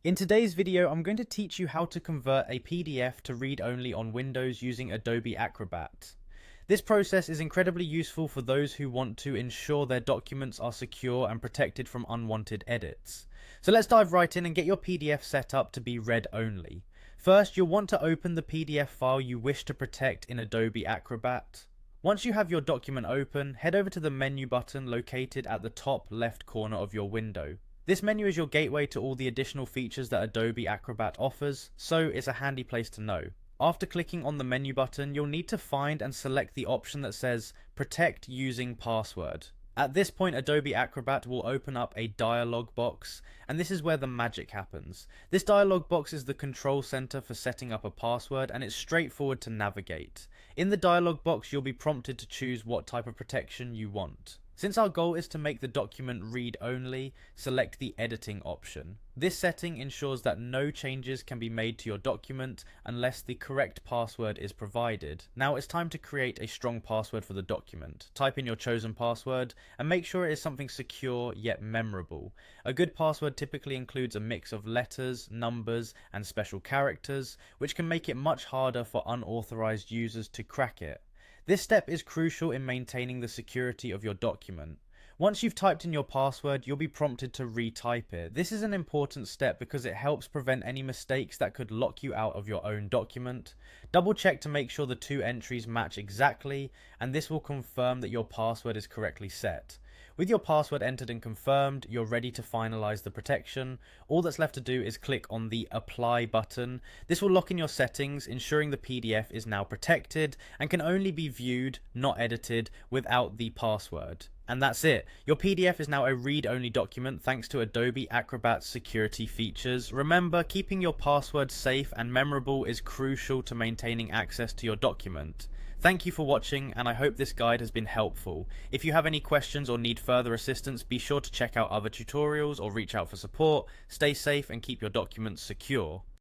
In today's video, I'm going to teach you how to convert a PDF to read-only on Windows using Adobe Acrobat. This process is incredibly useful for those who want to ensure their documents are secure and protected from unwanted edits. So let's dive right in and get your PDF set up to be read-only. First, you'll want to open the PDF file you wish to protect in Adobe Acrobat. Once you have your document open, head over to the menu button located at the top left corner of your window. This menu is your gateway to all the additional features that Adobe Acrobat offers, so it's a handy place to know. After clicking on the menu button, you'll need to find and select the option that says Protect Using Password. At this point, Adobe Acrobat will open up a dialog box, and this is where the magic happens. This dialog box is the control center for setting up a password, and it's straightforward to navigate. In the dialog box, you'll be prompted to choose what type of protection you want. Since our goal is to make the document read-only, select the editing option. This setting ensures that no changes can be made to your document unless the correct password is provided. Now it's time to create a strong password for the document. Type in your chosen password and make sure it is something secure yet memorable. A good password typically includes a mix of letters, numbers, and special characters, which can make it much harder for unauthorized users to crack it. This step is crucial in maintaining the security of your document. Once you've typed in your password, you'll be prompted to retype it. This is an important step because it helps prevent any mistakes that could lock you out of your own document. Double check to make sure the two entries match exactly, and this will confirm that your password is correctly set. With your password entered and confirmed, you're ready to finalize the protection. All that's left to do is click on the Apply button. This will lock in your settings, ensuring the PDF is now protected and can only be viewed, not edited, without the password. And that's it. Your PDF is now a read-only document thanks to Adobe Acrobat's security features. Remember, keeping your password safe and memorable is crucial to maintaining access to your document. Thank you for watching, and I hope this guide has been helpful. If you have any questions or need further assistance, be sure to check out other tutorials or reach out for support. Stay safe and keep your documents secure.